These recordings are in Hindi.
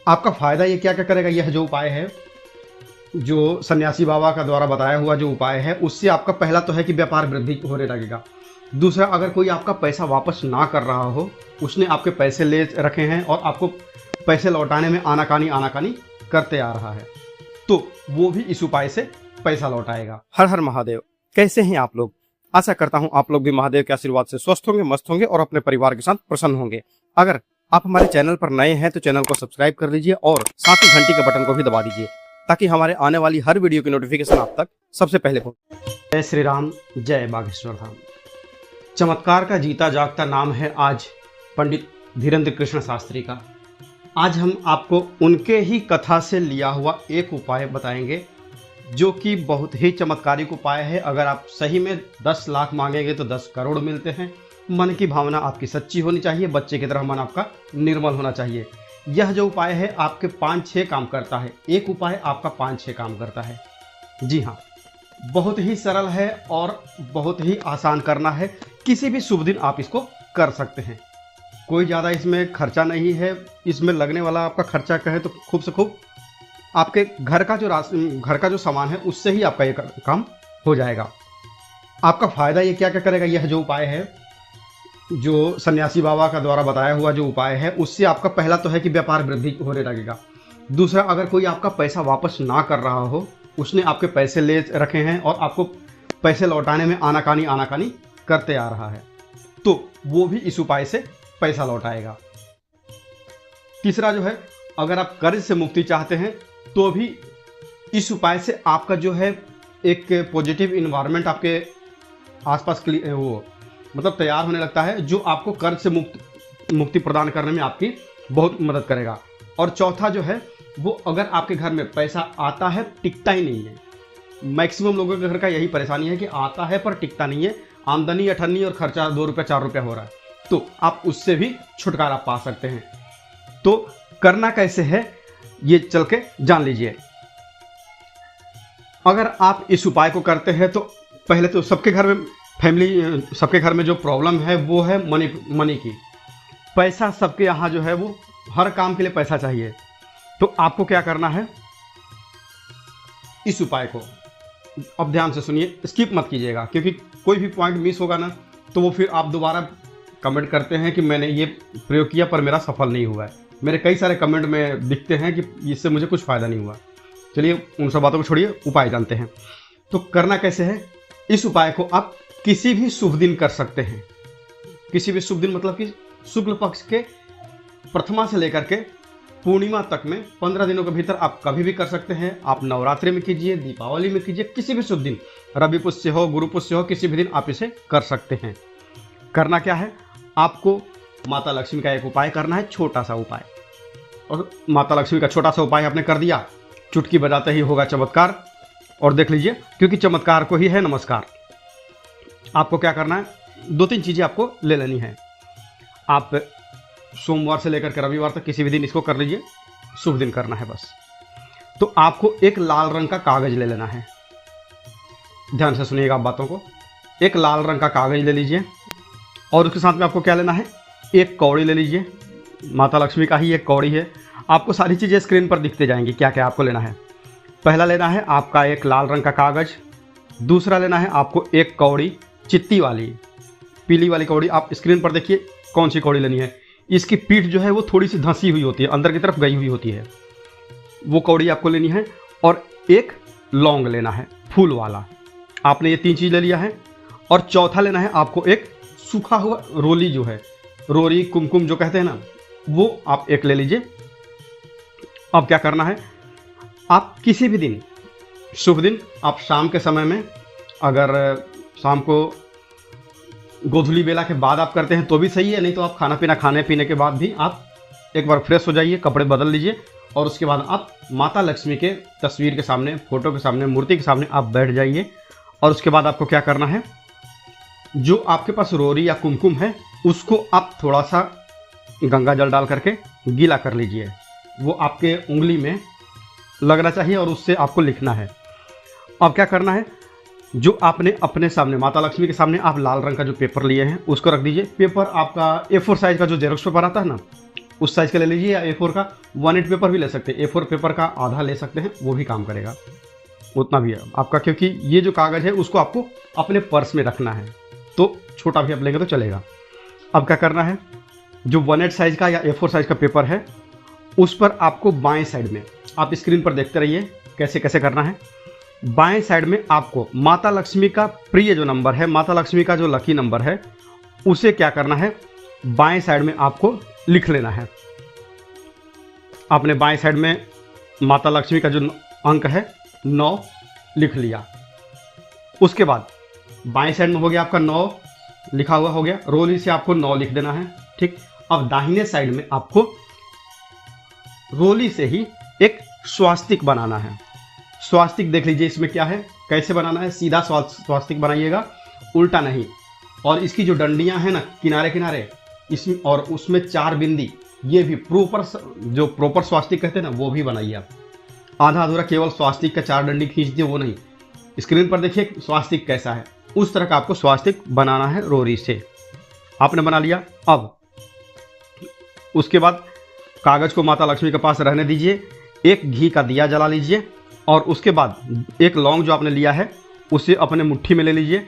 आपका फ़ायदा ये क्या क्या करेगा, यह जो उपाय है, जो सन्यासी बाबा का द्वारा बताया हुआ जो उपाय है, उससे आपका पहला तो है कि व्यापार वृद्धि होने लगेगा। दूसरा, अगर कोई आपका पैसा वापस ना कर रहा हो, उसने आपके पैसे ले रखे हैं और आपको पैसे लौटाने में आनाकानी करते आ रहा है, तो वो भी इस उपाय से पैसा लौटाएगा। हर हर महादेव। कैसे हैं आप लोग? आशा करता हूं आप लोग भी महादेव के आशीर्वाद से स्वस्थ होंगे, मस्त होंगे और अपने परिवार के साथ प्रसन्न होंगे। अगर आप हमारे चैनल पर नए हैं तो चैनल को सब्सक्राइब कर लीजिए और साथ ही घंटी के बटन को भी दबा दीजिए ताकि हमारे आने वाली हर वीडियो की नोटिफिकेशन आप तक सबसे पहले पहुंचे। जय श्री राम, जय बागेश्वर धाम। चमत्कार का जीता जागता नाम है आज पंडित धीरेन्द्र कृष्ण शास्त्री का। आज हम आपको उनके ही कथा से लिया हुआ एक उपाय बताएंगे जो कि बहुत ही चमत्कारिक उपाय है। अगर आप सही में 10 लाख मांगेंगे तो 10 करोड़ मिलते हैं। मन की भावना आपकी सच्ची होनी चाहिए, बच्चे की तरह मन आपका निर्मल होना चाहिए। यह जो उपाय है आपके 5-6 काम करता है। एक उपाय आपका 5-6 काम करता है। जी हाँ, बहुत ही सरल है और बहुत ही आसान करना है। किसी भी शुभ दिन आप इसको कर सकते हैं। कोई ज़्यादा इसमें खर्चा नहीं है। इसमें लगने वाला आपका खर्चा कहे तो खूब से खूब आपके घर का जो सामान है उससे ही आपका ये काम हो जाएगा। आपका फ़ायदा ये क्या क्या करेगा, यह जो उपाय है, जो सन्यासी बाबा का द्वारा बताया हुआ जो उपाय है, उससे आपका पहला तो है कि व्यापार वृद्धि होने लगेगा। दूसरा, अगर कोई आपका पैसा वापस ना कर रहा हो, उसने आपके पैसे ले रखे हैं और आपको पैसे लौटाने में आनाकानी करते आ रहा है, तो वो भी इस उपाय से पैसा लौटाएगा। तीसरा जो है, अगर आप कर्ज से मुक्ति चाहते हैं तो भी इस उपाय से आपका जो है एक पॉजिटिव इन्वायरमेंट आपके आसपास वो मतलब तैयार होने लगता है, जो आपको कर्ज से मुक्ति प्रदान करने में आपकी बहुत मदद करेगा। और चौथा जो है वो, अगर आपके घर में पैसा आता है टिकता ही नहीं है। मैक्सिमम लोगों के घर का यही परेशानी है कि आता है पर टिकता नहीं है, आमदनी अठन्नी और खर्चा 2 रुपये 4 रुपये हो रहा है, तो आप उससे भी छुटकारा पा सकते हैं। तो करना कैसे है ये चल के जान लीजिए। अगर आप इस उपाय को करते हैं तो पहले तो सबके घर में जो प्रॉब्लम है वो है मनी की। पैसा सबके यहाँ जो है वो हर काम के लिए पैसा चाहिए। तो आपको क्या करना है, इस उपाय को अब ध्यान से सुनिए, स्किप मत कीजिएगा, क्योंकि कोई भी पॉइंट मिस होगा ना तो वो फिर आप दोबारा कमेंट करते हैं कि मैंने ये प्रयोग किया पर मेरा सफल नहीं हुआ है। मेरे कई सारे कमेंट में दिखते हैं कि इससे मुझे कुछ फ़ायदा नहीं हुआ। चलिए उन सब बातों को छोड़िए, उपाय जानते हैं। तो करना कैसे है, इस उपाय को आप किसी भी शुभ दिन कर सकते हैं। किसी भी शुभ दिन मतलब कि शुक्ल पक्ष के प्रथमा से लेकर के पूर्णिमा तक में 15 दिनों के भीतर आप कभी भी कर सकते हैं। आप नवरात्रि में कीजिए, दीपावली में कीजिए, किसी भी शुभ दिन, रवि पुष्य हो, गुरु पुष्य हो, किसी भी दिन आप इसे कर सकते हैं। करना क्या है, आपको माता लक्ष्मी का एक उपाय करना है, छोटा सा उपाय। और माता लक्ष्मी का छोटा सा उपाय आपने कर दिया, चुटकी बजाते ही होगा चमत्कार। और देख लीजिए, क्योंकि चमत्कार को ही है नमस्कार। आपको क्या करना है, 2-3 चीज़ें आपको ले लेनी है। आप सोमवार से लेकर के रविवार तक किसी भी दिन इसको कर लीजिए, शुभ दिन करना है बस। तो आपको एक लाल रंग का कागज ले लेना है। ध्यान से सुनिएगा आप बातों को। एक लाल रंग का कागज ले लीजिए और उसके साथ में आपको क्या लेना है, एक कौड़ी ले लीजिए। माता लक्ष्मी का ही एक कौड़ी है। आपको सारी चीज़ें स्क्रीन पर दिखते जाएंगी क्या क्या आपको लेना है। पहला लेना है आपका एक लाल रंग का कागज। दूसरा लेना है आपको एक कौड़ी, चित्ती वाली, पीली वाली कौड़ी। आप स्क्रीन पर देखिए कौन सी कौड़ी लेनी है। इसकी पीठ जो है वो थोड़ी सी धंसी हुई होती है, अंदर की तरफ गई हुई होती है, वो कौड़ी आपको लेनी है। और एक लौंग लेना है फूल वाला। आपने ये 3 चीज़ ले लिया है। और चौथा लेना है आपको एक सूखा हुआ रोली, जो है रोरी कुमकुम जो कहते हैं ना, वो आप एक ले लीजिए। अब क्या करना है, आप किसी भी दिन, शुभ दिन, आप शाम के समय में, अगर शाम को गोधूली बेला के बाद आप करते हैं तो भी सही है, नहीं तो आप खाने पीने के बाद भी आप एक बार फ्रेश हो जाइए, कपड़े बदल लीजिए और उसके बाद आप माता लक्ष्मी के तस्वीर के सामने, फोटो के सामने, मूर्ति के सामने आप बैठ जाइए। और उसके बाद आपको क्या करना है, जो आपके पास रोरी या कुमकुम है उसको आप थोड़ा सा गंगा जल डाल करके गीला कर लीजिए। वो आपके उंगली में लगना चाहिए और उससे आपको लिखना है। अब क्या करना है, जो आपने अपने सामने माता लक्ष्मी के सामने आप लाल रंग का जो पेपर लिए हैं उसको रख दीजिए। पेपर आपका A4 साइज का जो जेरॉक्स पेपर आता है ना, उस साइज़ का ले लीजिए, या A4 का 1/8 पेपर भी ले सकते हैं, A4 पेपर का आधा ले सकते हैं, वो भी काम करेगा, उतना भी है आपका, क्योंकि ये जो कागज़ है उसको आपको अपने पर्स में रखना है, तो छोटा भी आप लेंगे तो चलेगा। अब क्या करना है, जो 1/8 साइज़ का या A4 साइज़ का पेपर है उस पर आपको बाएं साइड में, आप स्क्रीन पर देखते रहिए कैसे कैसे करना है, बाएं साइड में आपको माता लक्ष्मी का प्रिय जो नंबर है, माता लक्ष्मी का जो लकी नंबर है, उसे क्या करना है, बाएं साइड में आपको लिख लेना है। आपने बाएं साइड में माता लक्ष्मी का जो अंक है 9 लिख लिया। उसके बाद बाएं साइड में हो गया आपका 9 लिखा हुआ हो गया, रोली से आपको 9 लिख देना है। ठीक, अब दाहिने साइड में आपको रोली से ही एक स्वास्तिक बनाना है। स्वास्तिक देख लीजिए इसमें क्या है, कैसे बनाना है, सीधा स्वास्तिक बनाइएगा, उल्टा नहीं। और इसकी जो डंडियां हैं ना किनारे किनारे, इसमें और उसमें 4 बिंदी, ये भी प्रॉपर स्वास्तिक कहते हैं ना, वो भी बनाइए आप। आधा अधूरा केवल स्वास्तिक का 4 डंडी खींच दिए, वो नहीं। स्क्रीन पर देखिए स्वास्तिक कैसा है, उस तरह का आपको स्वास्तिक बनाना है रोरी से। आपने बना लिया। अब उसके बाद कागज को माता लक्ष्मी के पास रहने दीजिए, एक घी का दिया जला लीजिए, और उसके बाद एक लौंग जो आपने लिया है उसे अपने मुट्ठी में ले लीजिए,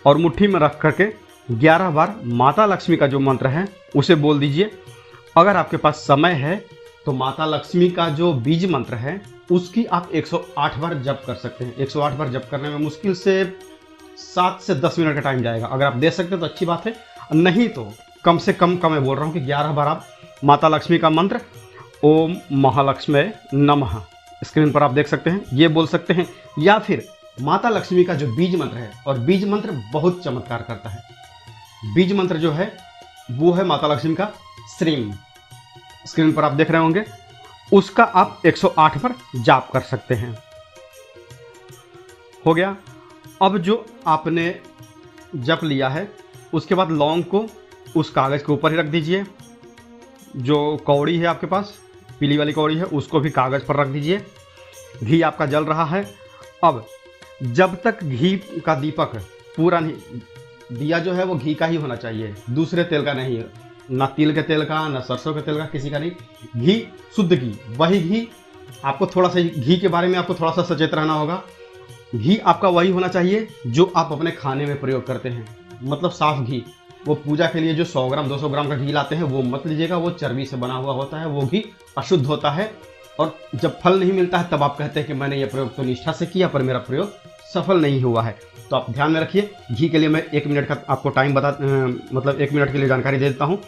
और मुट्ठी में रख करके 11 बार माता लक्ष्मी का जो मंत्र है उसे बोल दीजिए। अगर आपके पास समय है तो माता लक्ष्मी का जो बीज मंत्र है उसकी आप 108 बार जप कर सकते हैं। 108 बार जप करने में मुश्किल से 7 से 10 मिनट का टाइम जाएगा। अगर आप दे सकते हैं तो अच्छी बात है, नहीं तो कम से कम मैं बोल रहा हूँ कि 11 बार आप माता लक्ष्मी का मंत्र ओम महालक्ष्मी नमः, स्क्रीन पर आप देख सकते हैं, ये बोल सकते हैं। या फिर माता लक्ष्मी का जो बीज मंत्र है, और बीज मंत्र बहुत चमत्कार करता है, बीज मंत्र जो है वो है माता लक्ष्मी का श्रीम, स्क्रीन पर आप देख रहे होंगे, उसका आप 108 पर जाप कर सकते हैं। हो गया। अब जो आपने जप लिया है उसके बाद लौंग को उस कागज़ के ऊपर ही रख दीजिए। जो कौड़ी है आपके पास, पीली वाली कौड़ी है, उसको भी कागज़ पर रख दीजिए। घी आपका जल रहा है। अब जब तक घी का दीपक पूरा नहीं, दिया जो है वो घी का ही होना चाहिए, दूसरे तेल का नहीं, ना तिल के तेल का, ना सरसों के तेल का, किसी का नहीं, घी, शुद्ध घी, वही घी। आपको थोड़ा सा घी के बारे में आपको थोड़ा सा सचेत रहना होगा। घी आपका वही होना चाहिए जो आप अपने खाने में प्रयोग करते हैं, मतलब साफ घी। वो पूजा के लिए जो 100 ग्राम 200 ग्राम का घी लाते हैं वो मत लीजिएगा, वो चर्बी से बना हुआ होता है, वो घी अशुद्ध होता है। और जब फल नहीं मिलता है तब आप कहते हैं कि मैंने ये प्रयोग तो निष्ठा से किया पर मेरा प्रयोग सफल नहीं हुआ है। तो आप ध्यान में रखिए। घी के लिए मैं 1 मिनट का आपको टाइम मतलब 1 मिनट के लिए जानकारी दे देता हूँ।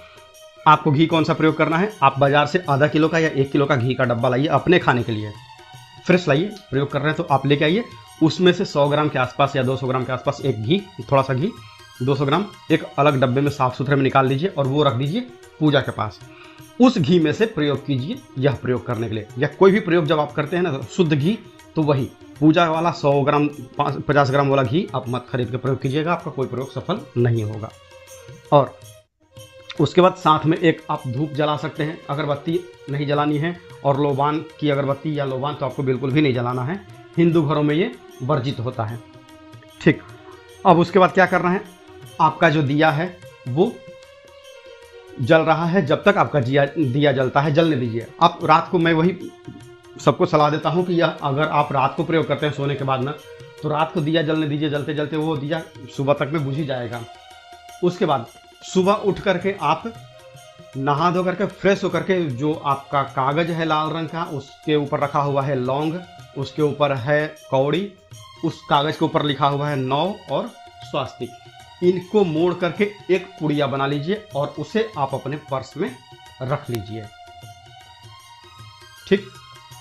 आपको घी कौन सा प्रयोग करना है, आप बाजार से आधा किलो का या 1 किलो का घी का डब्बा लाइए, अपने खाने के लिए फ्रेश लाइए, प्रयोग कर रहे हैं तो आप लेके आइए। उसमें से 100 ग्राम के आसपास या 200 ग्राम के आसपास एक घी, थोड़ा सा घी 200 ग्राम एक अलग डब्बे में साफ सुथरे में निकाल लीजिए और वो रख दीजिए पूजा के पास। उस घी में से प्रयोग कीजिए यह प्रयोग करने के लिए, या कोई भी प्रयोग जब आप करते हैं ना शुद्ध घी, तो वही पूजा वाला 100 ग्राम 50 ग्राम वाला घी आप मत खरीद के प्रयोग कीजिएगा, आपका कोई प्रयोग सफल नहीं होगा। और उसके बाद साथ में एक आप धूप जला सकते हैं, अगरबत्ती नहीं जलानी है, और लोबान की अगरबत्ती या लोबान तो आपको बिल्कुल भी नहीं जलाना है, हिंदू घरों में ये वर्जित होता है। ठीक, अब उसके बाद क्या करना है, आपका जो दिया है वो जल रहा है, जब तक आपका दिया जलता है जलने दीजिए। आप रात को, मैं वही सबको सलाह देता हूँ कि यह अगर आप रात को प्रयोग करते हैं सोने के बाद ना, तो रात को दिया जलने दीजिए, जलते जलते वो दिया सुबह तक में बुझ ही जाएगा। उसके बाद सुबह उठ करके आप नहा धो करके फ्रेश होकर के जो आपका कागज है लाल रंग का, उसके ऊपर रखा हुआ है लौंग, उसके ऊपर है कौड़ी, उस कागज के ऊपर लिखा हुआ है 9 और स्वास्तिक, इनको मोड़ करके एक पुड़िया बना लीजिए और उसे आप अपने पर्स में रख लीजिए। ठीक,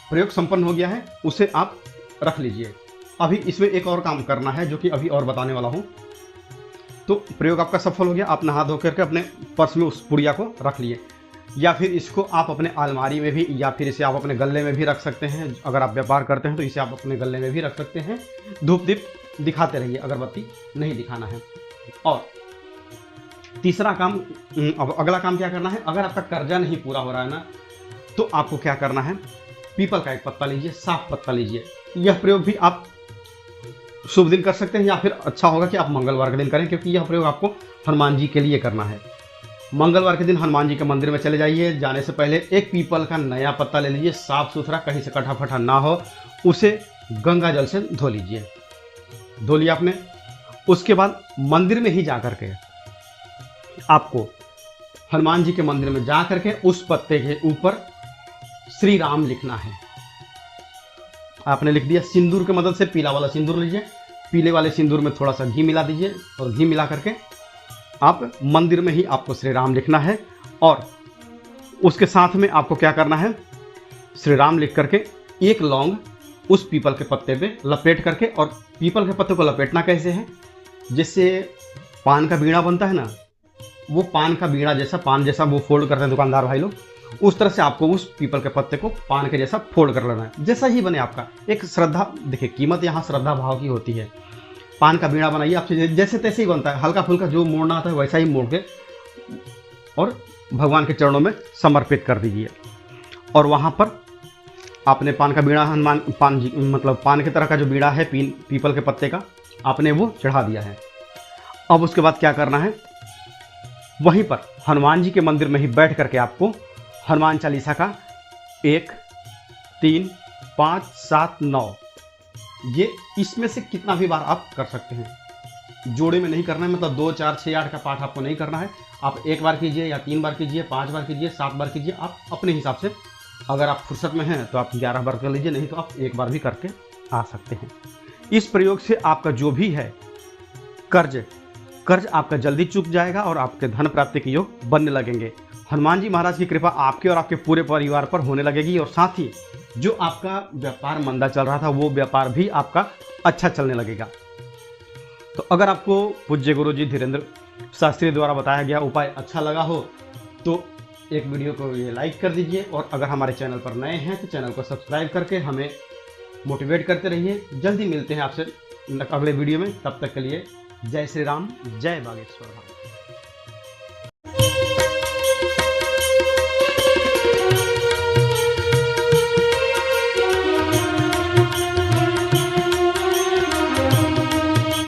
प्रयोग संपन्न हो गया है, उसे आप रख लीजिए। अभी इसमें एक और काम करना है जो कि अभी और बताने वाला हूँ। तो प्रयोग आपका सफल हो गया, आप नहा धो करके अपने पर्स में उस पुड़िया को रख लिए, या फिर इसको आप अपने अलमारी में भी, या फिर इसे आप अपने गले में भी रख सकते हैं। अगर आप व्यापार करते हैं तो इसे आप अपने गले में भी रख सकते हैं। धूप दीप दिखाते रहिए, अगरबत्ती नहीं दिखाना है। और तीसरा काम, अब अगला काम क्या करना है, अगर आपका कर्जा नहीं पूरा हो रहा है ना, तो आपको क्या करना है, पीपल का एक पत्ता लीजिए, साफ पत्ता लीजिए। यह प्रयोग भी आप शुभ दिन कर सकते हैं, या फिर अच्छा होगा कि आप मंगलवार के दिन करें, क्योंकि यह प्रयोग आपको हनुमान जी के लिए करना है। मंगलवार के दिन हनुमान जी के मंदिर में चले जाइए। जाने से पहले एक पीपल का नया पत्ता ले लीजिए, साफ सुथरा, कहीं से कटा फटा ना हो, उसे गंगा जल से धो लीजिए। धो लिया आपने, उसके बाद मंदिर में ही जा करके आपको हनुमान जी के मंदिर में जा करके उस पत्ते के ऊपर श्री राम लिखना है। आपने लिख दिया, सिंदूर की मदद से पीला वाला सिंदूर लीजिए, पीले वाले सिंदूर में थोड़ा सा घी मिला दीजिए और घी मिला करके आप मंदिर में ही आपको श्री राम लिखना है। और उसके साथ में आपको क्या करना है, श्री राम लिख करके एक लौंग उस पीपल के पत्ते पे लपेट करके, और पीपल के पत्ते को लपेटना कैसे है, जिससे पान का बीड़ा बनता है ना, वो पान का बीड़ा जैसा, पान जैसा वो फोल्ड करते हैं दुकानदार भाई लोग, उस तरह से आपको उस पीपल के पत्ते को पान के जैसा फोल्ड कर लेना है, जैसा ही बने आपका। एक श्रद्धा, देखिए कीमत यहाँ श्रद्धा भाव की होती है। पान का बीड़ा बनाइए, आपसे जैसे तैसे ही बनता है, हल्का फुल्का जो मोड़ना आता है वैसा ही मोड़ के और भगवान के चरणों में समर्पित कर दीजिए। और वहाँ पर आपने पान का बीड़ा, हनुमान पान जी मतलब पान की तरह का जो बीड़ा है पीपल के पत्ते का, आपने वो चढ़ा दिया है। अब उसके बाद क्या करना है, वहीं पर हनुमान जी के मंदिर में ही बैठ करके आपको हनुमान चालीसा का 1, 3, 5, 7, 9, ये इसमें से कितना भी बार आप कर सकते हैं। जोड़े में नहीं करना है, मतलब 2, 4, 6, 8 का पाठ आपको नहीं करना है। आप 1 बार कीजिए या 3 बार कीजिए, 5 बार कीजिए, 7 बार कीजिए, आप अपने हिसाब से। अगर आप फुर्सत में हैं तो आप 11 बार कर लीजिए, नहीं तो आप 1 बार भी करके आ सकते हैं। इस प्रयोग से आपका जो भी है कर्ज आपका जल्दी चुक जाएगा और आपके धन प्राप्ति के योग बनने लगेंगे। हनुमान जी महाराज की कृपा आपके और आपके पूरे परिवार पर होने लगेगी, और साथ ही जो आपका व्यापार मंदा चल रहा था वो व्यापार भी आपका अच्छा चलने लगेगा। तो अगर आपको पूज्य गुरु जी धीरेन्द्र शास्त्री द्वारा बताया गया उपाय अच्छा लगा हो तो एक वीडियो को ये लाइक कर दीजिए, और अगर हमारे चैनल पर नए हैं तो चैनल को सब्सक्राइब करके हमें मोटिवेट करते रहिए। जल्दी मिलते हैं आपसे अगले वीडियो में, तब तक के लिए जय श्री राम, जय बागेश्वर धाम।